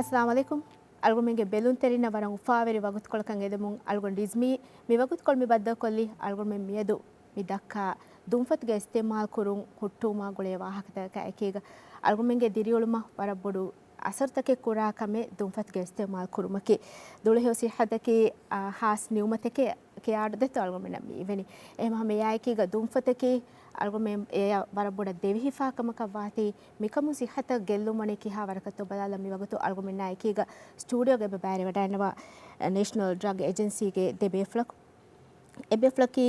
assalamu alaikum algomenge belun terina waran ufaveri wagut kolkan edemun algon dismi mi wagut kol mi badda kolli algon men miedu mi dakka dumfatuge istemal kurun huttuma gole wahakata ka ekega algomenge dirioluma warabodu asartake kura kame dumfatuge istemal kurumaki dole hosi hadake has niumatake ke aadde algomen mi eveni ehma me yaiki ga dumfatake algomem eya waraboda devihifa kamaka wati mikamu sihata gellumane kiha warakatto balala mi wagatu algomen naiki ga studio ge bare wadanwa national drug agency ge debeflak ebeflaki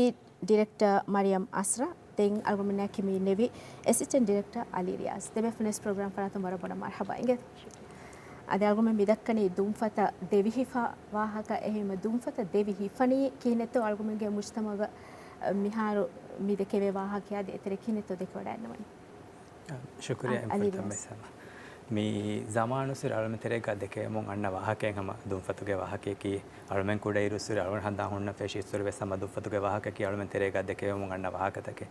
director mariam asra den algomen kimi nevi assistant director ali rias debefnes program faratum waraboda marhaba inge ade algomen midakkani dumfata devihifa wahaka ehema dumfata devihifani kihinetto algomen ge mujtamaga miharu mi dekeve wahaka ade eterekinetto dekodanawani shukriya information mi zamanu sir almen terega deke mon anna wahake hama dumfatuge wahake ki almen kuda irusur almen handa honna feshi sur ve sama dumfatuge wahake ki almen terega deke mon anna wahaka take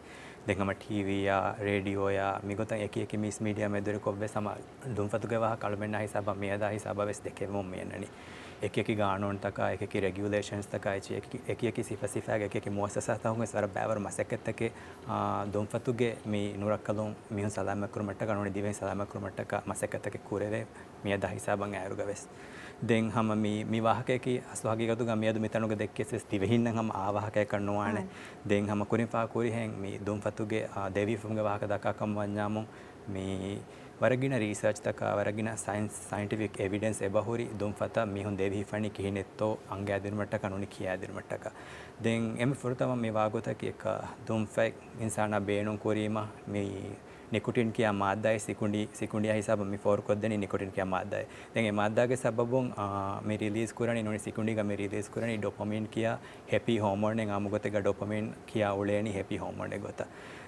dengama tv ya radio ya migotan eki mis media me dure kobbe sama dumfatuge wahaka almen na hisaba meda hisaba ves deke mon menani eki gaanon taka eki regulations taka eki sifa eki muassasa ta hunge sar baवर masaket take dumfatuge mi nurakkalum mihun salama kurmatta kanoni diven salama kurmatta ka masaket take kureve meda hisaban ayruga ves den hama mi wahake ki aswagi gatu ga miyadu mitanuga dekke ses divehinnan hama awahake kannuwane den hama kurin fa kuri hen mi dumfatuge devi funge wahaka daka kam wanyamu mi waragina research taka waragina scientific evidence ebahuri dumfata mihun devi fani kihinetto ange adirmatta kanuni kiya adirmatta ka den em furtama me wagota ki ek dumfak insana beenun korima me nicotine kiya madda sekundi hisab me for koddeni nicotine kiya madda den e madda ge sababun me release kurani noni sekundi ga me release kurani dopamine kiya happy hormone en amugote ga dopamine kiya uleni happy hormone gota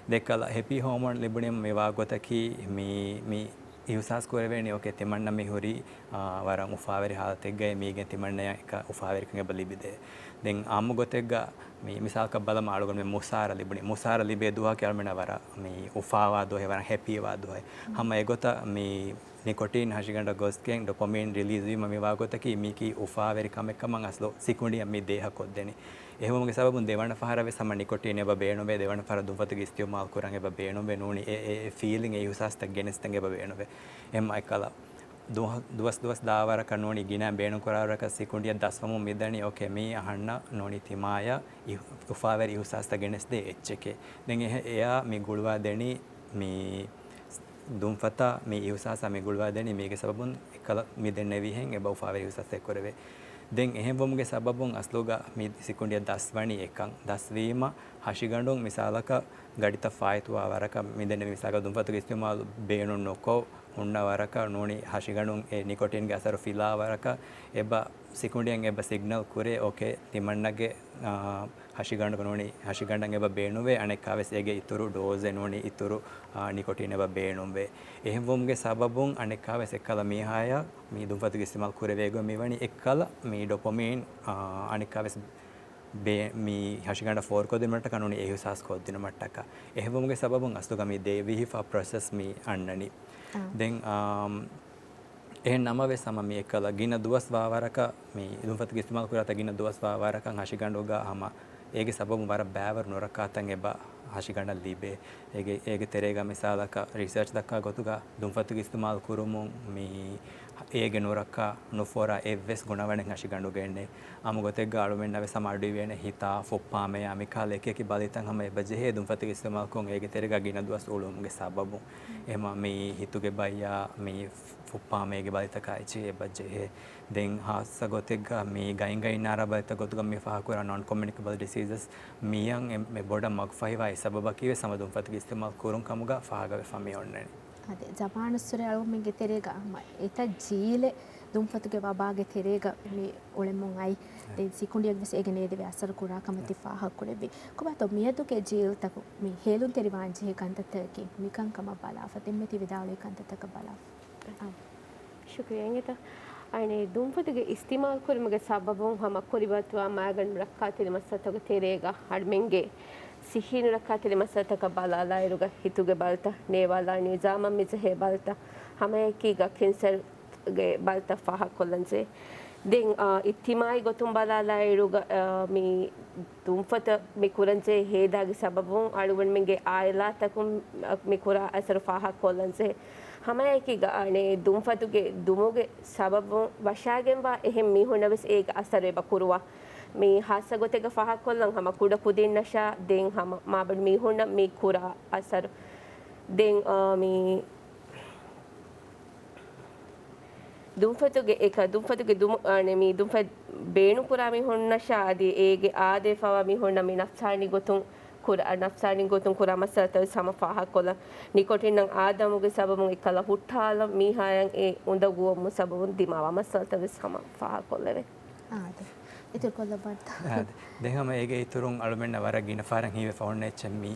dekala happy hormone libunem me wagota ki mi ihsas koreveni oke timanna me hori waran ufaveri halategga migen timanna එක ufaveri kange balibide den amu gotegga mi misal ka bala maalugon me musara libe duha kelmena wara mi ufawa do he waran happy wa do he hama egota mi nicotine hashiganda gosken dopamine release wi me wagota ki mi ki ufaveri kamekkaman aslo sekundi mi deha koddeni ehumge sababun devana fahara ve sama nicotine eba beeno be devana fahara dumfatuge istimal kuran eba beeno be nuni e feeling e usas ta genestenge eba beeno be em aikala duwas dawara kanoni gina beeno korawara ka sekundiya daswamu midani okay me ahanna noni timaya ufaveri usas ta genesde echeke den eya mi gulwa deni mi dumfata mi usasa mi gulwa deni mege sababun ekala mi dennevi hen eba ufaveri usas ekoreve den ehemwamge sababun asloga mi sekundiya daswani ekan daswima hashigandun misalaka gadita faituwa waraka midenne misaga dumfatuge istimal beenu noko unna waraka noni hashigandun e nicotine ge asar fila waraka eba sekundiyan eba signal kure okay timannage hashiganda noni hashigandan eba beenuve anekaves ege ituru dose noni ituru nicotine eba beenuve ehemwamge sababun anekaves ekala mihaya mi dumfatuge istimal kure vego mewani ekala mi dopamine anekaves mi hashiganda for kodinmata kanuni ehusas kodinmattaka ehemwamge sababun astuga mi devihifa process mi annani den එහෙන් නමවේ සම මේ එකල ගින දුවස් වාවරක මේ දුම්පත් කිස්තමල් කුරත ගින දුවස් වාවරකන් හෂිගණ්ඩෝගා හම ඒගේ සබම වර බෑවර නොරකාතන් එබා හෂිගණ්ඩ ලිබේ ඒගේ තෙරේගා මිසාලක research දක්කා ගොතුගා දුම්පත් කිස්තමල් කුරුමුන් මේ ඒගේ නොරක්කා නොෆෝරා එවස් ගුණවණෙන් හෂිගණ්ඩු ගෙන්නේ අමු ගොතෙක් ගාලුමෙන් නවේ සමාඩු වෙන හිතා ෆොප්පාමේ අමිකාල එකකි බලිතන් හැම එබජෙහෙ දුම්පත් කිස්තමල් කොන් ඒගේ තෙරේගා ගින දුවස් උළුමුගේ සබබු එම මේ හිතුගේ බයියා මේ ෆොප්පාමේගේ බලිතකයිචි එබජෙහෙ den hasa gotega mi gaingai nara balita gotuga mi fahakura non communicable diseases miyang me boda magfaiwa sababa kiwe samadum fatuge istemal kurun kamuga fahaga ve fami onnani ade zabana sure alumenge terega ma eta jile dum fatuge babage terega mi olemun ai de sekundiyak ves egene de asar kura kamati fahakure bi kobato miyaduke jil tak mi helun teriwan je kantataki mikan kama bala fatemeti vidale kantataka bala shukriya ngeta aine dumfatuge istimal kurimage sababun hama kuribatwa magan rakkatili masatoga terega hadmenge sihinu rakkatili masataka balala iruga hituge balta newala nizama mize balta hama ekiga kinsel ge balta faha kollanse den ittimai gotum balala iruga mi dumfata mi kuranse hedagi sababun aluwan menge ayla takum mi kura asar faha kollanse hamayaki ga ane dumfatuge dumuge sababun washagen ba ehem mi hunabes ega asare bakurwa mi hasa gotega faha kollan hama kuda kudin nasha den hama mabad mi hunna mi kura asar den mi dumfatuge eka dumfatuge dum ane mi dumfat beenu kura mi hunna shadi ege ade fawa mi hunna mi nafsani gotun kura nafsani gotun kura masata sama faha kola nikotin nang adamuge sababun ekala huttala mi hayan e undaguwa mu sababun dimawa masata sama faha kola ආද ඉතින් කොල්ලබත් දෙහම ඒගේ ඉතුරුන් අලුමෙන්න වරගින ෆාරන් හීවේ phone එච්චමි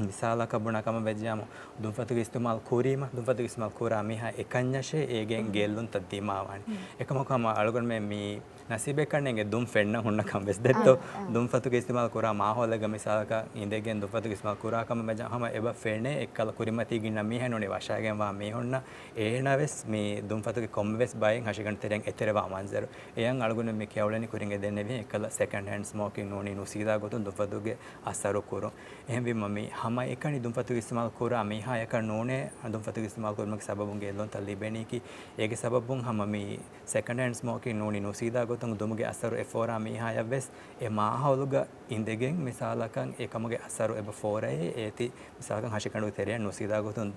විසාලා කබුණ කම වෙජ්ජාම දුම්පතුගේ ඉස්තමාල් කෝරීම දුම්පතුගේ ඉස්තමාල් කෝරා මිහා එකඤ්ඤෂේ again ගෙල්ලුන් තද්දීමාවනි එකමකම අලුගොන් මේ නසීබේ කන්නේගේ දුම් ෆෙන්න හොන්න කම් වෙස් දෙත්තෝ දුම්පතුගේ ඉස්තමාල් කෝරා මාහොලග මිසාලක ඉඳගෙන දුම්පතුගේ ඉස්තමාල් කෝරා කම වෙජ්ජාම එබ ෆෙනේ එක්කල කුරිමති ගින්න මිහනෝනේ වශාගෙන් වා මේ හොන්න ඒනවෙස් මේ දුම්පතුගේ කොම්වෙස් බයෙන් හෂිකන් තෙරෙන් එතරවා මන්සර් එයන් අලුගොන් මේ කියවලනි කුරින්ගේ දෙන්නේ එකල second hand smoking නෝනි නුසීදා ගොතුන් දුම්පතුගේ අසර කුරු එහෙම බි මම හම එකනි දුම්පතුගේ ඉස්තමාල් කෝරා මිහා එක නෝනේ දුම්පතුගේ ඉස්තමාල් කුරුමක සබබුන් ගෙල්ලොන් තල්ලිබෙනි කි ඒගේ සබබුන් හම මේ second hand smoking නෝනි නුසීදා ගොතුන් දුමුගේ අසර එෆෝරා මිහා යවස් ඒ මාහවලුග ඉඳගෙන් මිසාලකන් ඒකමගේ අසර එබ ෆෝරේ ඒති මිසාලකන් හෂිකණු තෙරිය නුසීදා ගොතුන්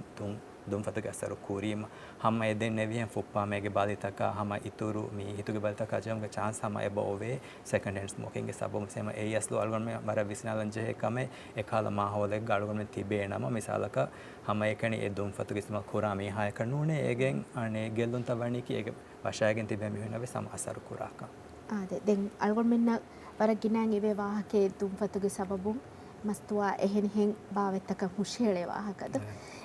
දුම්පතුගේ අසර කුරීම හම එදෙන්නේ වියන් ෆුප්පාමේගේ බාලිතක හම ඉතුරු මේ හිතුගේ බාලිතක ජම්ගේ chance හම එබ ඕවේ second hand smoking ගේ සබොම් සෙම ඒයස්ලු අල්ගොන් මේ මර විසිනාලන් ජේ කම එකල මාහවලෙක් ගාලගොන් මේ තිබේ නම මිසාලක හම එකනි ඒ දුම්පතුගේ ඉස්මල් කුරා මේ හය කනුනේ ඒගෙන් අනේ ගෙල්ලුන් තවණි කි ඒක වශයෙන් තිබෙ මිහුනවේ සම අසර කුරාක ආද දැන් අල්ගොන් මෙන්න වරගිනාන් ඉවේ වාහකේ දුම්පතුගේ සබබුන් මස්තුවා එහෙනෙන් භාවෙත්තක හුෂේලේ වාහකද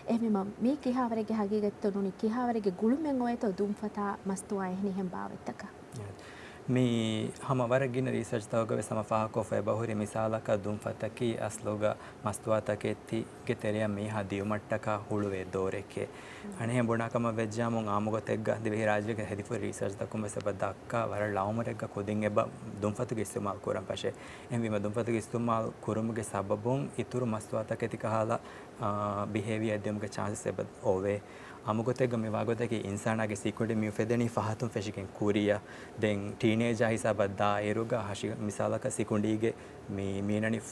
එහෙම මේ කිහාවරගේ හගීගත්තොනුනි කිහාවරගේ ගුළුමෙන් ඔයත දුම්පතා මස්තුවා එහෙනෙන් භාවෙත්තක මේ හම වරගින රිසර්ච් තවගව සමෆාහකෝ ෆේ බහුරි මිසාලක දුම්පතකි අස්ලෝග මස්තුවාතකෙති ගෙතරිය මේ හදියු මට්ටක හුළුවේ දෝරෙකේ අනේ බොණකම වෙජ්ජාමුන් ආමුගතෙග්ග දිවි රාජ්‍යක හෙදිෆු රිසර්ච් දකුම සබදක්කා වර ලවමරෙග්ග කොදින් එබ දුම්පතගේ ඉස්තමාල් කරන් පෂේ එම්විම දුම්පතගේ ඉස්තමාල් කුරුමුගේ සබබුන් ඉතුරු මස්තුවාතකෙති කහලා behavior දෙමුගේ chances එබ ඕවේ අමුගතෙග මේ වාගොතකේ ඉන්සානාගේ සීකුඩේ මිය ෆෙදෙනි ෆහතුන් ෆෙෂිකෙන් කුරියා දෙන් ටීනේජර් හිසබද්දා ඒරුග හෂි මිසාලක සිකුණ්ඩීගේ මේ මීනනි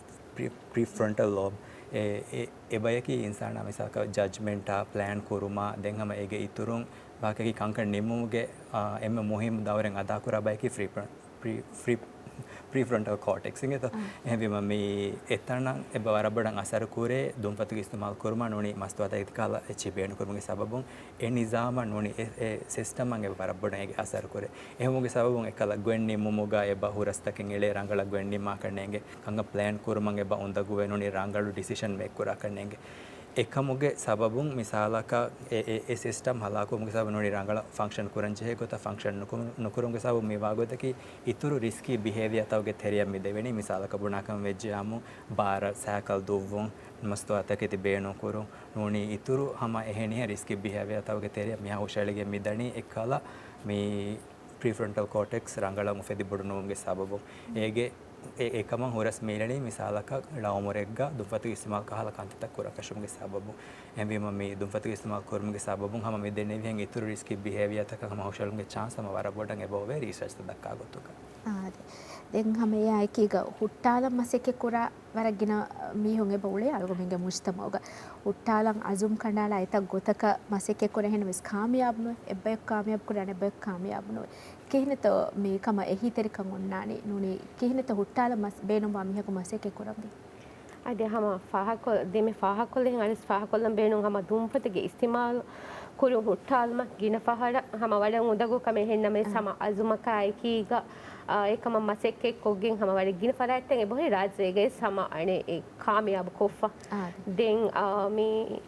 ප්‍රීෆ්‍රොන්ටල් ලෝබ් එබයකි ඉන්සානා මිසාලක ජජ්මන්ට් ප්ලෑන් කුරුමා දෙන් හැම ඒගේ ඉතුරුන් වාකකි කංකන් නිමුගේ එම මොහිම් දවරෙන් අදා කරා බයකි prefrontal cortex ingeto ehvima me etannan eba warabbadan asar kure dumpatuge istimal kurma noni mastwata ikala echibenu kurmuge sababun e nizama noni e system ange warabbadan ege asar kure ehmuge sababun ekala gwenni mumuga eba hurastaken ele rangala gwenni ma kannenge kanga plan kurmange eba undagu wenoni rangalu decision make kura kannenge එකමුගේ සබබුන් මිසාලක ඒ system හලාකුමුගේ සබ නොනි රංගල function කුරංජේ ගොත function නුකුරුන්ගේ සබ මේ වාගොතකි ඉතුරු risky behaviour තවගේ තෙරියම් මිදෙවෙනි මිසාලක බුණකම් වෙජ්ජාමු බාර සෑකල් දුවුන් මස්තෝ අතකෙති බේනෝ කුරු නොනි ඉතුරු හම එහෙනේ risky behaviour තවගේ තෙරියම් මියා උෂාලගේ මිදණි එකලා මේ ප්‍රීෆ්‍රොන්ටල් cortex රංගල මුෆෙදි බොඩුනුන්ගේ සබබු ඒගේ ඒකම හොරස් මේලනේ මිසාලක ලවමොරෙග්ග දුම්පතු ඉස්තමාල් කහලා කන්තත කුරකෂුම්ගේ සබබු එම්විම මේ දුම්පතු ඉස්තමාල් කුරුම්ගේ සබබුන් හැම මේ දෙන්නේ විහෙන් ඉතුරු රිස්කි බිහේවියර් තක හැම හොෂලුන්ගේ chance හැම වරබොඩන් එබෝවේ රිසර්ච් දක්කා ගොතුක ආද දැන් හැම යයිකීග හුට්ටාලම් මසෙකේ කුරා වරගින මීහුන් එබෝලේ අලගොමින්ගේ මුස්තමෝග හුට්ටාලම් අසුම් කණ්ඩාලා අයත ගොතක මසෙකේ කුර එහෙන විස් කාමියාබ්නෝ එබ්බයක් කාමියාබ් කුරානේ එබ්බයක් කාමියාබ්නෝ කිහිනත මේ කම එහි තෙරිකන් ඔන්නානි නුනි කිහිනත හුට්ටාල මස් බේනුම් මිහකු මසෙකේ කුරම්දි අද හැම ෆාහකොල් දෙමේ ෆාහකොලෙන් අනිස් ෆාහකොල්ලම් බේනුම් හැම දුම්පතගේ ඉස්තිමාල් කුරු හුට්ටාල්ම ගින ෆහඩ හැම වඩන් උදගු කම එහෙන්න මේ සම අසුමකයි කීග ඒකම මසෙක්කේ කොග්ගෙන් හැම වඩ ගින ෆරාත්තෙන් එබොහේ රාජ්‍යයේ සම අනේ ඒ කාමියාබ් කොෆා දෙන් මේ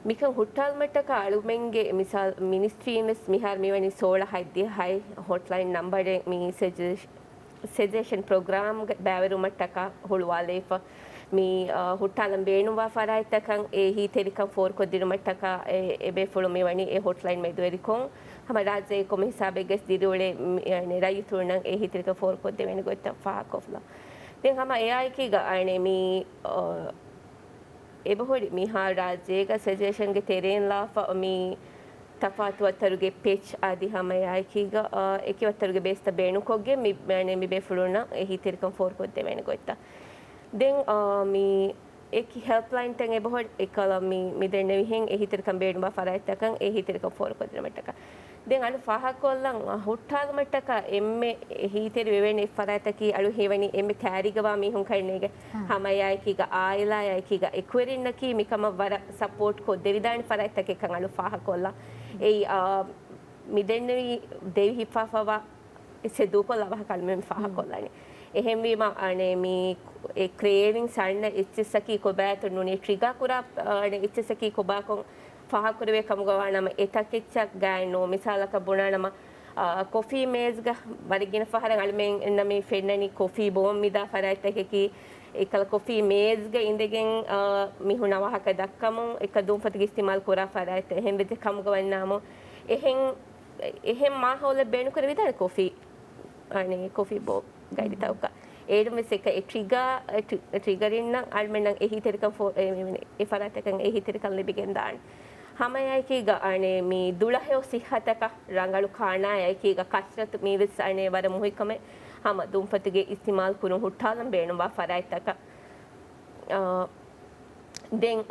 මිකන් හුට්ටල් මට්ටක අලුමෙන්ගේ මිසල් මිනිස්ට්‍රීනස් මිහාර මෙවැනි 16 හයි හොට්ලයින් නම්බර් මේ සජෙෂන් ප්‍රෝග්‍රෑම් බෑවරු මට්ටක හොළුවාලේප මේ හුට්ටලම් බේනුවා ෆරයිතකන් ඒ හීතෙරිකන් ෆෝර් කොදිරු මට්ටක එබේ ෆොලු මෙවැනි ඒ hotline මෙදුවරිකොන් hama rajye kom hisabe ges dirole yani rayu turnan e hitirka for ko deveni gotta fa kofla den hama ai ki ga ane mi ebahori mi ha rajye ga suggestion ge teren la fa mi tafatu wataruge pitch adi hama ai ki ga eki wataruge besta benu kogge mi ane mi be fuluna e hitirka for ko deveni gotta den mi eki helpline ten ebahori ekala mi denne wihen e hitirka benu ba faraita kan e hitirka for ko demetaka den alu faha kollan huttal mataka emme hiteri weveni farata ki alu hevani emme karigawa mi hun karnege hamaya ki ga aila ya ki ga equirinna ki mikama wara support ko devidani farata ke kan alu faha kolla ei midenni devi hifafawa sedu kolla bah kalmen faha kollani ehem wima ane mi e craving sarna ichsaki ko bato nuni trigger kura ane ichsaki ko ba kon fahakurwe kamgawanama etakicchak gaino misalaka bunanama coffee maize ga barigina faharan almen nami fennani coffee bom mida faraitake ki ekala coffee maize ga indegen mihuna wahaka dakkamu ekadum fatige istimal kora faraite ehem bete kamgawannamo ehem mahole benu kore vidana coffee ane coffee bom gaidi tawka ඒඩම එක ට්‍රිගරින් නම් අල්මෙන් නම් එහි තෙරකම් ඒ ෆරාතකන් එහි තෙරකම් ලිබිගෙන් දාන්න හමයයි කීග අනේ මේ දුලහයෝ සිහතක රංගලු කානායයි කීග කස්රත් මේ විස් අනේ වර මුහිකම හම දුම්පතිගේ ඉස්තිමාල් කුරුන් හුට්ටාලම් බේනුවා ෆරායිතක දෙන්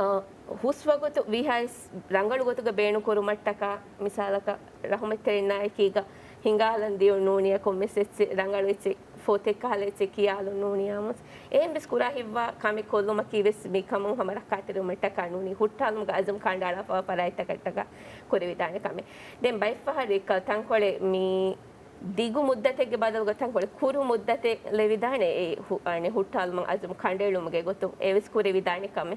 හුස්වගොතු විහයිස් රංගලු ගොතුග බේනු කුරුමට්ටක මිසාලක රහමෙත්තරිනායි කීග hingalan dio nunia kommesetse rangalu ichi fote kale ichi kiyalu nuniamus em biskura hivva kame kolluma kives me kamun hamara kateru metta kanuni huttalum ga azum kandala fa paraita kattaka kore vidane kame den bai fahari ka tankole mi digu muddate badal gotan kole kuru muddate le vidane e ane huttalum azum kandelum ge gotu evis kore vidane kame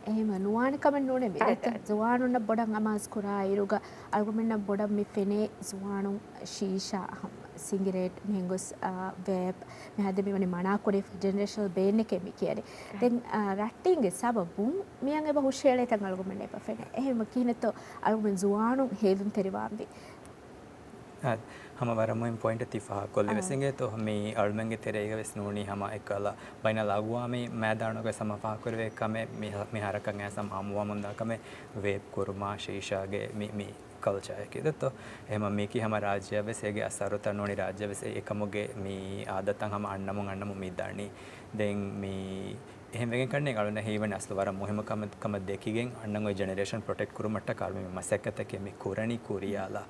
එහෙම නුවාන කමෙන් නෝනේ මෙත ජවානුන්න බොඩන් අමාස් කුරා ඉරුග අල්ගොමෙන්න බොඩම් මි ෆෙනේ ජවානු ශීෂා cigarette මෙංගොස් vapour මෙහද මෙවනි මනා කොරේ ජෙනරේෂනල් Bane එකේ මි කියන්නේ දැන් රට්ටින්ගේ සබබුන් මියන් එබ හුෂේලේ තන් අල්ගොමෙන්න එප ෆෙනේ එහෙම කිනතෝ අල්ගොමෙන් ජවානු හේදුන් තෙරිවාම්බි हम वरमुम point तिफा कोल्ले वेसेंगे तो हमें अड़मेंगे तेरेगा वेस नूनी हम एकला बैना लागुआ में मैदानों के समफा करवे कमे मिहारा कंगे सम आमुआ मुंदा कमे वेब कुरमा शीशागे मी कल्चर है कि तो हम मी की हम राज्य वेसेगे असरता नोनी राज्य वेसे एकमुगे मी आदतंग हम अण्णमु मिदानी दें मी එහෙම වෙගෙන් කන්නේ ගලන හේවන අස්ල වර මොහිම කම දෙකිගෙන් අන්නංගො ජෙනරේෂන් ප්‍රොටෙක්ට් කරු මට්ට කාල්මි මසකතක මේ කුරණි කුරියාලා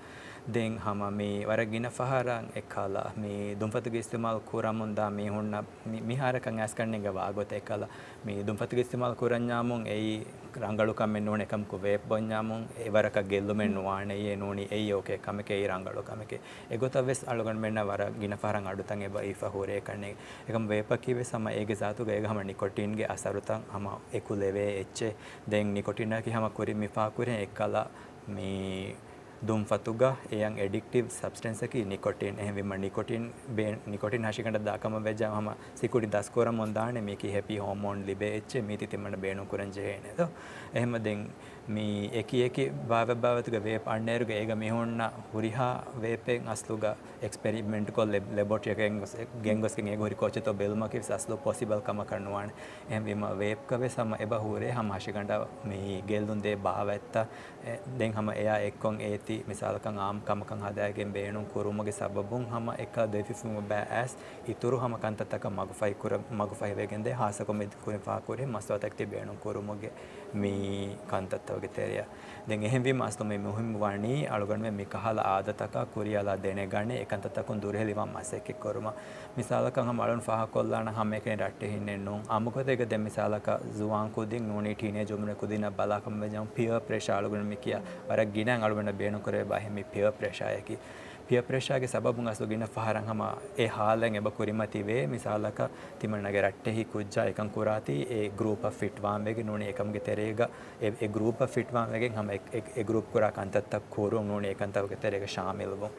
දෙන් හම මේ වර ගින ෆහරන් එකලා මේ දුම්පතගේ ඉස්තමාල් කුරමුන්දා මේ හොන්න මිහාරකන් ඇස් කන්නේ ගවා ගොත එකලා මේ දුම්පතගේ ඉස්තමාල් කුරඤ්ඤාමුන් එයි රංගලු කම්මෙන් නෝන එකම් කො වේප් බොඤ්ඤාමුන් ඒ වරක ගෙල්ලුමෙන් නුවානේ ඒ නෝනි එයි ඕකේ කමකේ ඒ රංගලු කමකේ එගොත වෙස් අලගන් මෙන්න වර ගින ෆහරන් අඩුතන් එබ ඊෆා හොරේ කන්නේ එකම් වේප කිවේ සම ඒගේ සාතු ගේ ගම නිකොටින් ගේ අසරුතන් හම එකුලෙවේ එච්චේ දැන් නිකොටින් කි හම කුරි මිෆා කුරේ එකලා මේ දුම් ෆතුගා එයන් එඩික්ටිව් සබ්ස්ටැන්ස් එකි නිකොටින් එහෙම විම නිකොටින් හෂිකණ්ඩ දාකම වෙජා හම සිකුඩි දස්කෝර මොන්දානේ මේකි හැපි හෝමෝන් ලිබේ එච්චේ මීති තිමන බේනු කුරන් ජේ නේද එහෙම දැන් මේ එකි භාවතුග වේප අන්නේරුගේ ඒග මෙහොන්න හුරිහා වේපෙන් අස්ලුගා එක්ස්පෙරිමෙන්ට් කොල් ලැබොරටරි එකෙන් ගෙන්ගොස්කින් ඒ ගොරි කොච්චතෝ බෙල්මකි අස්ලු පොසිබල් කම කරනවාන එහෙම විම වේප් කවේ සම එබ හුරේ හම හෂිකණ්ඩ මේ ගෙල්දුන් දේ භාවත්ත දැන් හම එයා එක්කොන් ඒති මිසාලකන් ආම් කමකන් හදාගෙන බේනුන් කුරුමගේ සබබුන් හම එක දෙෆිෆුම බෑස් ඉතුරු හම කන්තතක මගුෆයි වෙගෙන් දේ හාසකො මෙද කුරේ ෆාකුරේ මස්වතක් ති බේනුන් කුරුමගේ මේ කන්තත වගේ තේරියා දැන් එහෙම වීම අස්තෝ මේ මුහිම් වණී අලුගන් මේ කහල ආදතක කුරියාලා දෙනේ ගන්නේ එකන්තතකුන් දුරහෙලිවම් මාසෙක කරුම මිසාලකන් හම අලුන් ෆාහ කොල්ලාන හම එකේ රට්ටේ හින්නේ නෝ අමුකත එක දෙ මිසාලක ජුවාන් කුදින් නෝනේ ටීනේජ් උමනේ කුදින බලාකම් වෙජම් පියර් ප්‍රෙෂර් අලුගන් මේ කියා වර ගිනන් අලුගන් බේනු කරේ බාහිමි පියර් ප්‍රෙෂර් යකි පියර් ප්‍රෙෂර් ගේ සබබුන් අස්ලු ගින ෆහරන් හම ඒ හාලෙන් එබ කුරිමති වේ මිසාලක තිමන්නගේ රට්ටේ හි කුජ්ජා එකන් කුරාති ඒ ගෲප් ඔෆ් ෆිට් වාම් වෙගේ නෝනේ එකම්ගේ තෙරේගා ඒ ගෲප් ඔෆ් ෆිට් වාම් වෙගෙන් හම ඒ ගෲප් කුරා කන්තත්තක් කෝරු නෝනේ එකන්තවගේ තෙරේගා ශාමිල් වො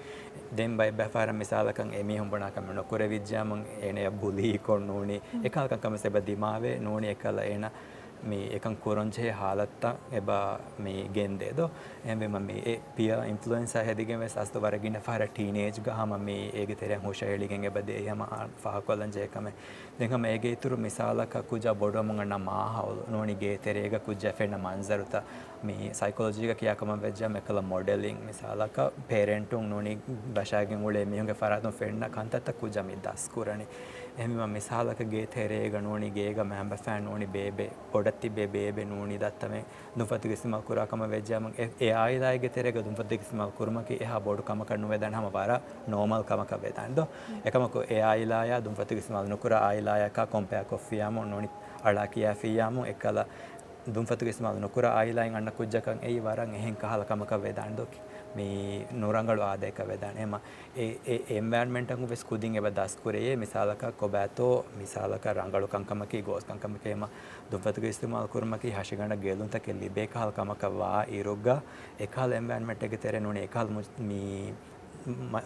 දෙන් බයි බෆාර මිසාලකන් එමි හොඹනා කම නොකර විද්‍යාමන් එනේ බුලි කොන් නෝනේ එකල්කන් කම සෙබ දිමාවේ නෝනේ එකල එන මේ එකන් කොරොන්ජේ හාලත්ත එබා මේ ගෙන්දේද එම්බෙම මේ පිය ඉන්ෆ්ලුවෙන්සා හැදිගෙම සස්ත වරගින්න ෆාර ටීනේජ් ගහම මේ ඒගේ තෙරෙන් හොෂෙලිගෙන් එබදේ යම ෆහකොලන් ජේකම දෙකම ඒගේ ඉතුරු මිසාලක කුජා බොඩොමුන් අන්න මාහවල නෝනිගේ තෙරේග කුජා ෆෙන්න මන්සරුත මේ සයිකොලොජික කියාකම වෙජ්ජා මෙකල මොඩෙලින් මිසාලක පේරෙන්ටුන් නෝනි බෂාගෙන් උලේ මිහුගේ ෆරාතුන් ෆෙන්න කන්තත කුජා මි දස් කුරණි එහෙම මිසාලක ගේ තෙරේග නෝනි ගේග මෑම්බ ෆෑන් නෝනි බේබේ පොඩත්ති බේබේ නෝනි දත්තමේ දුම්පති කිසිමල් කුරාකම වෙජ්ජාම ඒ ආයිලායගේ තෙරේග දුම්පති කිසිමල් කුරුමකි එහා බොඩු කම කන්නු වෙදන් හම වාර නෝමල් කමක වෙදන් දෝ එකමක ඒ ආයිලාය දුම්පති කිසිමල් නුකුර ආයිලායක කොම්පෙයා කොෆියාම නෝනි අලා කියා ෆියාම එකල දුම්පති කිසිමල් නුකුර ආයිලායන් අන්න කුජ්ජකන් ඒ වරන් එහෙන් කහල කමක වෙදන් දෝ මේ නොරංගල ආදයක වෙදන් එම ඒ එන්වයරන්මන්ට් එකු වෙස් කුදින් එබ දස් කුරේ මිසාලක කොබෑතෝ මිසාලක රංගලු කංකමකි ගෝස් කංකමකේම දුම්පතුක ඉස්තමාල් කුරමකි හෂිගණ ගේලුන්ත කෙල්ලි බේකහල් කමක වා ඉරුග්ගා එකහල් එන්වයරන්මන්ට් එක තෙරේ නුනේ එකහල් මේ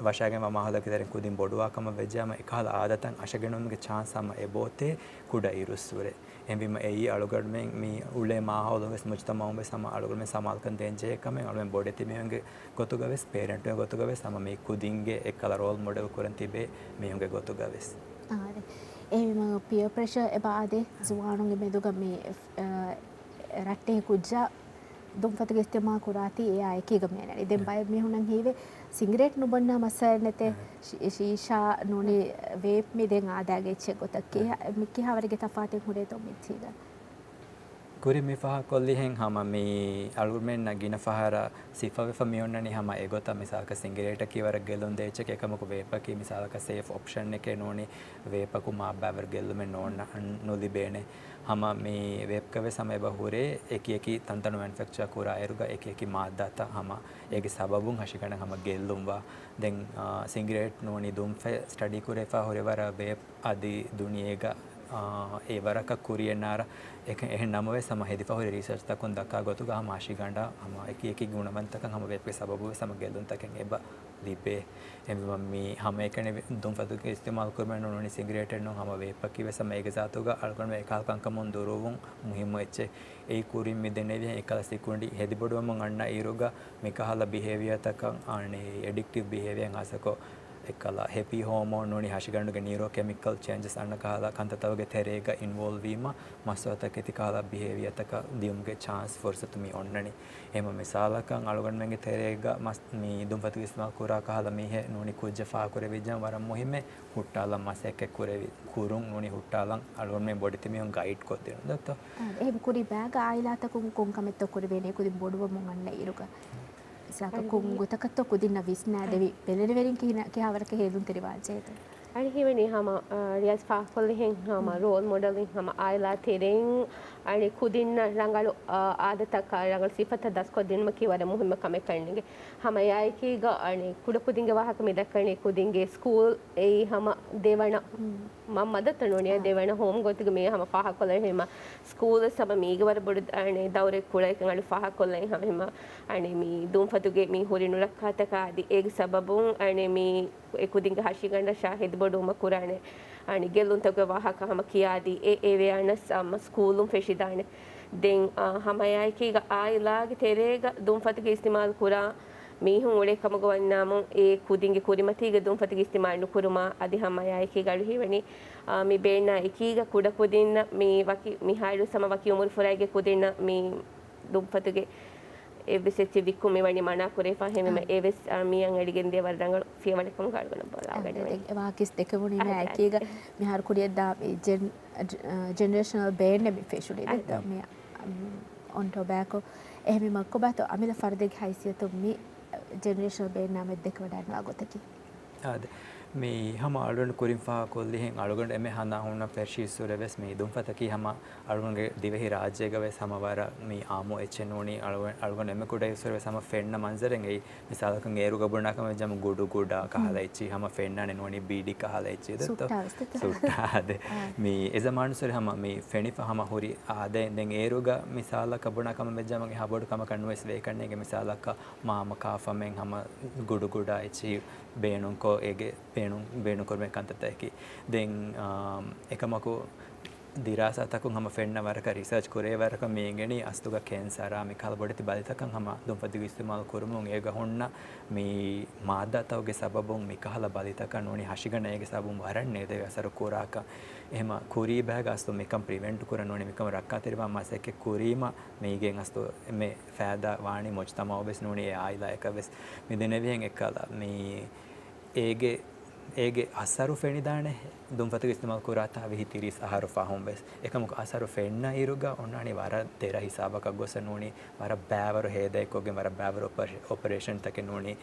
වශයෙන් මහලක තෙරෙන් කුදින් බොඩුවාකම වෙජ්ජාම එකහල් ආදතන් අශගෙනුන්ගේ chance අම එබෝතේ කුඩ ඉරුස්සුරේ එම්බිම එයි අලුගඩ්මෙන් මේ උලේ මාහවලොස් මුජ්තමාම් වෙ සම අලුගඩ්මෙන් සමාල්කන් දෙන්ජේ කමෙන් අලුෙන් බොඩෙති මෙයන්ගේ ගොතුගවෙස් පේරන්ට් එක ගොතුගවෙස් සම මේ කුදින්ගේ එකල රෝල් මොඩල් කරන් තිබේ මෙයන්ගේ ගොතුගවෙස් ආරේ එහිම පියර් ප්‍රෙෂර් එබාදේ සුවානුගේ මෙදුග මේ රට්ටේ කුජ්ජා දුම්පතගේ ඉස්තෙමා කුරාති ඒ ආයකීග මේනරි දෙම් බය මිහුණන් හීවේ සිගරට් නුබන්නා මසන්නතේ ශීෂා නෝනේ වේප් මි දෙන් ආදාගේ චෙක් ගොතක් මිකි හවරගේ තෆාතෙන් හුරේ තොමිච්චීද කුරි මි ෆහ කොල්ලි හෙන් හම මේ අලුර්මෙන් නගින ෆහර සිෆාවෙ ෆමියොන්නනි හම ඒගොත මිසාලක සිගරේට කිවර ගෙලුන් දෙච්ච එකමක වේපකි මිසාලක සේෆ් ඔප්ෂන් එකේ නෝනි වේපකු මා බෑවර් ගෙල්ලුමෙ නෝන්න නොලිබේනේ හම මේ වේප්කවේ සමය බහුරේ එකි තන්තන මැනුෆැක්චර් කුරා එරුග එකි මාද්දාත හම ඒගේ සබබුන් හෂිකණ හම ගෙල්ලුම්වා දැන් සිගරේට් නෝනි දුම්ෆෙ ස්ටඩි කුරේ ෆහ හොරවර වේප් আদি දුනියේග ඒ වරක කුරියනාර එක එහෙන් නමවේ සම හෙදිපා හොරි රිසර්ච් තකුන් දක්කා ගොතු ගහ මාෂි ගණ්ඩා හම එකි ගුණවන්තකන් හම වේප්කේ සබබු සම ගෙල්ලුන් තකෙන් එබ දීපේ එම්බම් මේ හම එකනේ දුම්පතුගේ ඉස්තමාල් කරමන නෝනි සිගරේට් නෝ හම වේපකි වෙස මේක සාතුග අල්කොන් එකල් කංකමුන් දොරුවුන් මුහිම එච්ච ඒ කුරින් මිදෙනේ එකල සිකුණ්ඩි හෙදිබඩුවම අන්න ඊරුග මේකහල බිහේවියර් තකන් අනේ එඩික්ටිව් බිහේවියර් අසකෝ එකලා හැපි හෝමෝන් නෝනි හෂිගණ්ඩුගේ නියුරෝ කෙමිකල් චේන්ජස් අන්න කාලා කන්තතවගේ තෙරේක ඉන්වෝල්ව් වීම මස්වතක ඇති කාලා බිහේවියර් තක දියුම්ගේ chance ෆොර්සතු මි ඔන්නනි එම මිසාලකන් අලුගණ්මගේ තෙරේක මස් මි දුම්පතු ඉස්මා කුරා කාලා මිහෙ නෝනි කුජ්ජ ෆා කුරේ විජ්ජම් වරම් මොහිමේ හුට්ටාලා මසෙක් කුරේ කුරුන් නෝනි හුට්ටාලන් අලුගණ්මේ බොඩි තිමියන් ගයිඩ් කොත් දෙන දත්ත එහෙම කුරි බෑග ආයිලාත කුම් කමෙත්ත කුරි වෙනේ කුදි බොඩුව මොන් අන්න ඉරුක ඉසක කුම් ගොතකත්ත කුදින්න විස්නා දෙවි පෙලෙන වෙරින් කියාවරක හේදුන් තෙරිවාජේත आणि हिवणी हम रियाज फाफल हें हम रोल मॉडल हम आयला तेरें आणि खुदिन रंगल आदतक रंगल सिफत दस को दिन में किवारे मुहिम कमे करनेंगे हम याय की ग आणि कुड खुदिंगे वाहक में दक्कणे खुदिंगे स्कूल ए हम देवण मदत नोनिया देवण होम गोतिग में हम फाह कोले हेम स्कूल सब मीग वर बुड आणि दौरे कुळे कंगल फाह कोले हम हेम आणि मी दोन फतुगे मी होरिनु रखातक आदि एक सबबुं आणि मी एकुदिंगे हाशिगंड शाहिद बडुम कुराणे आणि गेलून तक वाहक हम कियादी ए वेअरनेस स्कूलुं फेशिदाने दें हम याय की आयलाग तेरेग दोन फतुगे इस्तेमाल कुरा मीहूँ उड़े कमगवन्नामु ए खुदिंगे कुरिमतीगे दोन फतुगे इस्तेमाल नुकुरुमा अदि हम याय की गळु हिवणी मी बेना एकीग कुड कुदिन मी वकी मी हायु सम वकी उमुर फुराइगे कुदिन मी दोन फतुगे එවිසෙච්ච වික්කුම මෙවැනි මනා කුරේ ෆහෙම එවිස් මියන් එඩිගෙන් දේවල් රංගල සියවලකම ගල්ගන බලාගෙන වාකිස් දෙකමුණි මේ ඇකීග මිහාර කුරිය දා ජෙනරේෂනල් බේන් නෙමි ෆේෂුලි දෙත මේ on tobacco එහෙම මක්කොබත අමිල ෆර්දෙක් හයිසියතු මේ ජෙනරේෂනල් බේන් නාමෙ දෙක වඩානවා ගොතකි ආද මේ හම අලුන් කුරින් ෆා කොල්ලි හෙන් අලුගොන් එමෙ හනා හුන්න ෆර්ෂි සුරෙවස් මේ දුම්පතකි හම අලුන්ගේ දිවෙහි රාජ්‍යයක වෙස් සමවර මේ ආමෝ එච්චනෝනි අලුගොන් එමෙ කුඩේ සුරෙවස් සම ෆෙන්න මන්සරෙන් ඒ මිසාලකන් ඒරු ගබුණාකම ජම ගුඩු ගුඩා කහලා එච්චි හම ෆෙන්නනේ නෝනි බීඩි කහලා එච්චි දත්ත සුට්ටාද මේ එසමාන සුර හම මේ ෆෙනි ෆහම හොරි ආදෙන් දෙන් ඒරුග මිසාලක ගබුණාකම මෙජමගේ හබොඩු කම කන්වෙස් වේ කන්නේගේ මිසාලක මාම කාෆමෙන් හම ගුඩු ගුඩා එච්චි බේනුන්කෝ ඒගේ බේනු කරමෙන් කන්තතයකි දෙන් එකමකු දිරාසතකුන් හම ෆෙන්න වරක රිසර්ච් කරේ වරක මේගෙනි අස්තුග කැන්සරා මේ කලබොඩති බලිතකන් හම දුම්පතිග ඉස්තමාල් කරමුන් ඒක හොන්න මේ මාදතවගේ සබබුන් මේ කහල බලිතකන් ඕනි හෂිගනයගේ සබුන් වරන් නේද අසර කුරාක එහෙම කුරී බෑග අස්තු මේකම් ප්‍රිවෙන්ට් කරන ඕනි මේකම රක්කා තිරවා මාසෙක කුරීම මේගෙන් අස්තු මේ ෆෑදා වාණි මොච් තමා ඔබස් නෝනි ආයිලා එක වෙස් මේ දෙනෙවියෙන් එකලා මේ ඒගේ අසරු ෆෙනිදානේ දුම්පතක ඉස්තමාල් කුරාතා වෙහි තිරිස් ආහාර ෆාහුම් වෙස් එකමුක අසරු ෆෙන්න ඉරුගා ඔන්නානි වර තෙර හිසාබක ගොස නෝනි වර බෑවර හේදෙකෝගෙන් වර බෑවර ඔපරේෂන් තක නෝනි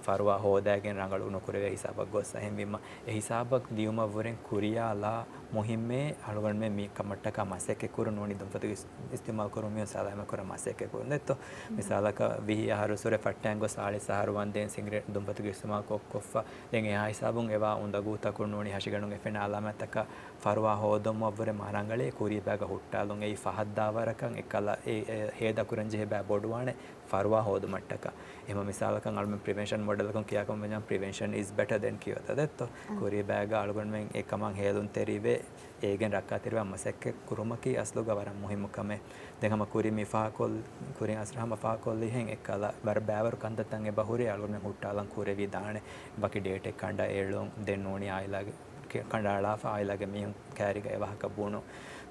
ෆරුවා හෝදාගෙන රංගලු නොකරවේ හිසාබක් ගොස එහෙම ඒ හිසාබක් දියුම වරෙන් කුරියාලා මුහිම්මේ අලුගන් මේ කමට්ටක මාසෙක කුර නෝනි දුම්පතක ඉස්තමාල් කරුමිය සාලම කර මාසෙක කුර නෙතෝ මිසාලක විහි ආහාර සොර ෆට්ටන් ගොස ආලි සාහාර වන්දෙන් සිගරට් දුම්පතක ඉස්තමාල් කොෆ්ෆා දෙන් ඒ හිසාබුන් ඒවා උඳගූත කුනෝනි හෂිගණුන් එෆෙන අලාමතක ෆරුවා හෝදොම් වවර මාරංගලේ කුරිය බෑග හුට්ටාලුන් ඒ ෆහද්දාවරකන් එකලා ඒ හේද කුරංජේ බෑ බොඩුවානේ ෆරුවා හෝද මට්ටක එම මිසාලකන් අලුම ප්‍රිවෙන්ෂන් මොඩල් එකන් කියාකම් වෙනම් prevention is better than cure තදෙත්තෝ කුරිය බෑග අලුගන් මෙන් එකමන් හේලුන් තෙරිවේ ඒගෙන් රක්කා තිරවා මසෙක්ක කුරුමකි අස්ලු ගවරම් මුහිමුකමේ දෙගම කුරි මිෆාකොල් කුරිය අස්රහම ෆාකොල් ලිහෙන් එකලා වර බෑවර කන්දතන් ඒ බහුරේ අලුගන් හුට්ටාලන් කුරේ විදානේ බකි ඩේට් එක කණ්ඩා ඒලොන් දෙන්න ඕනි ආයිලාගේ කණ්ඩාලා ආයිලාගේ මියුන් කෑරිග එවහක බුණු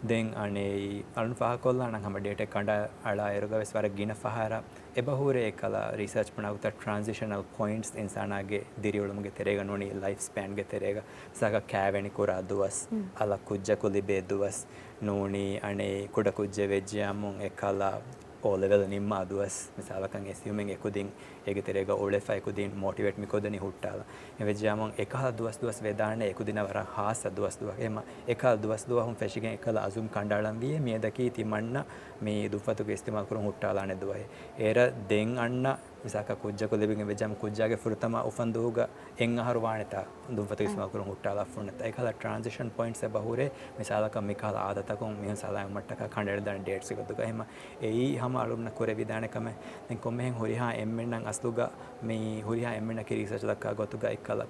දෙන් අනේ අලුන් ෆාකොල්ලා නම් හැම ඩේට් එක කණ්ඩා අලා එරුගවස් වර ගින ෆහාර එබහුරේ එකලා රිසර්ච් පනවත ට්‍රාන්සිෂනල් පොයින්ට්ස් ඉන්සානාගේ දිරියොළුමගේ තෙරේග නෝනි ලයිෆ් ස්පෑන් ගේ තෙරේග සක කෑවෙනි කුරා දුවස් අල කුජ්ජ කුලි බේ දුවස් නෝනි අනේ කුඩ කුජ්ජ වෙජ්ජාමුන් එකලා O level nimma aduas misalakan assuming ekudin ege terega O level ekudin motivate mikodani huttala evejamon ekala duwas vedane ekudina wara haasa duwas ema ekala duwas hum fashigen ekala azum kandalam wiye miedaki timanna me dufatuge istimal kurun huttala ne duwahe era den anna misaka kujja ko lebingen vejam kujjage furtama ufanduga en aharu waneta dufatuge istimal kurun huttala funnata ekala transition points e bahure misalaka mikala aadatakon mihan sala mattaka kandel dan dates ekoduga ema ei hama alumna kore vidane kame den kommen horiha emmennan asluga me horiha emmenna ki research lakka gotuga ekala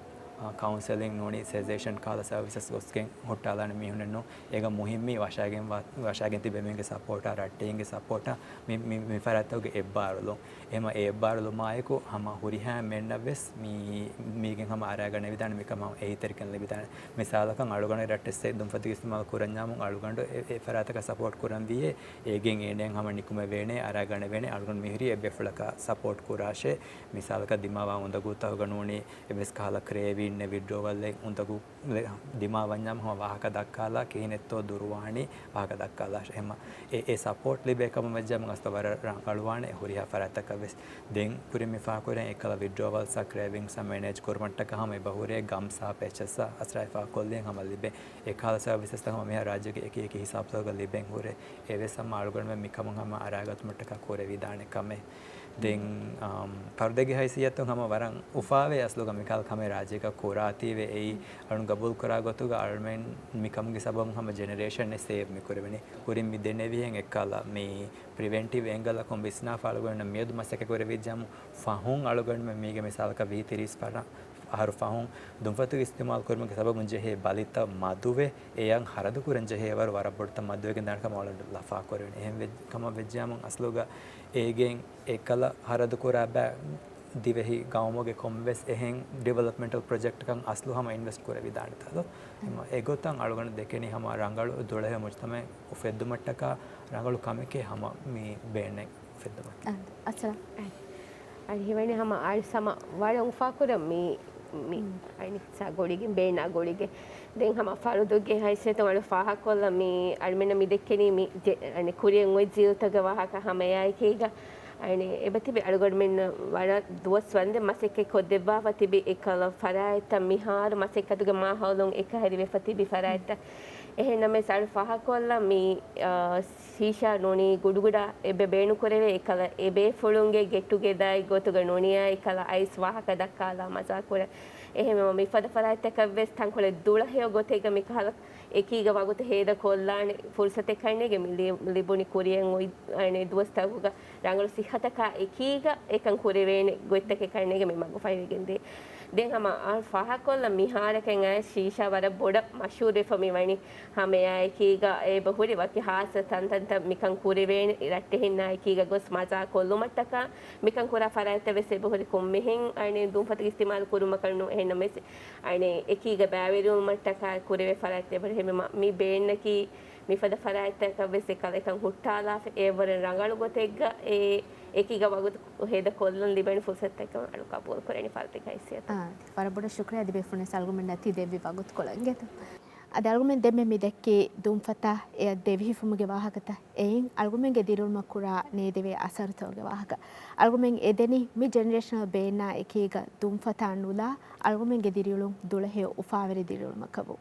counseling noni cessation kala services osken hotalane mihunenno ega muhimmi washagen tibemenge support rattenge support me faratawge ebbarlo ema ebbarlo maayeko hama horiha mennaves migen hama aragane vidane mikama ehiterken lebidane misalakan alugane rattesse dumfati istimal kuranyamun alugando e farataka support kuran wiye egen enen hama nikume vene aragane vene alugan mihri ebeflaka support kurashe misalaka dimawa undaguta ganoni ebes kala krevi ne withdrawal එක උන්තකු දිමා වඤ්ඤම් හම වාහක දක්කාලා කේනෙත්තෝ දුරවාණි වාහක දක්කාලා එහෙම ඒ support ලිබේකම මැජ්ජම අස්තවර රංගලවාණි හොරියා ෆරතක වෙස් දෙන් කුරිමි ෆාකොරෙන් එකලා withdrawal සා craving සා manage කරමට්ටක හම බහුරේ ගම් සා පැචස් සා අස්රයි ෆාකොල්ලෙන් හම ලිබේ ඒකාල සර්විසස් තම මෙහා රාජ්‍යගේ එක එක හිසාබ් සෝග ලිබෙන් හොරේ එවෙසම ආලුගණ මෙ මිකම හම අරාගත් මට්ටක කොරේ විදානේ කමේ den pardege haysiyatun hama waran ufawe asluga mikal kame rajeka koratiwe ei arun gabul kora gotuga almen mikamge sabam hama generation ne save mi korevene kurim mi denevihen ekkala me preventive angle kom bisna falugonna medu masake korevijam fahun alugon me mege misalaka v30 para ahar fahun dumfatu istimal korme ke sabab munje he balita maduve eyan haradu kuran je he war warabodta maduve gen danka mawla lafa korevene ehem kama vejjam asluga egen ekala haradu kora ba divehi gawmoge komves ehen developmental project kan aslu hama invest kore vidanita do egotan alugana dekeni hama rangalu dolahe mujtame ufeddumattaka rangalu kameke hama me bene ufeddumatta අච්චර ari hivane hama ar sama wala ufa kora me aini sa golige bena golige den hama faruduge haise to wala faha kolla me almena mi dekkeni mi ani kurien oi jiltaga wahaka hama yai kega ani ebatibe alugod men wala duwas wande maseke kodeba watibe ekala faraita mihar masekatuga ma hawlon ekahari we fatibe faraita එහෙනම සල් ෆහකොල්ලා මේ සීෂා නෝනි ගුඩුගුඩා එබේ බේනු කරවේ එකල එබේ ෆොලුන්ගේ get together ගොතුග නෝනියා එකල ice වාහක දක්කාලා මසා කර එහෙම මේ ෆද ෆරයිත් එක වෙස් තංකොල දුල හේ ගොතේක මේ කල එකීග වගොත හේද කොල්ලානේ ෆුල්සත කයිනේගේ ලිබුනි කුරියෙන් ඔයි අනේ දුවස්තවුග රංගල සිහතක එකීග එකන් කුරේවේනේ ගොත්තක කයිනේගේ මේ මග ෆයිගෙන්දී den hama al fahakolla mihareken ay shisha wara boda mashhure fami wani hame ay kiga e bahuri wati hasa tantanta mikan kuriven iratte hinna ay kiga gos maza kollumattaka mikan kura farayte wese bahuri kummehin ayne dumfat istimal kuruma karnu henna mes ayne ekiga bawiru mattaka kurive farayte bahuri heme mi bennaki mi fada farayte ka wese kalekan huttala e waran rangalu gotegga e ekiga wagut heda kollan libani fusat ekam alu kabul koreni falte kaisiyata farabura shukriya dibe funes argument nati devi wagut kolangetu ad argument demme mi dekke dumfata e devi hifumuge wahakata ein argument ge dirul makura ne deve asartoge wahaka argument edeni mi generational beena ekiga dumfata nula argument ge dirulun dulahe ufaveri dirul makabu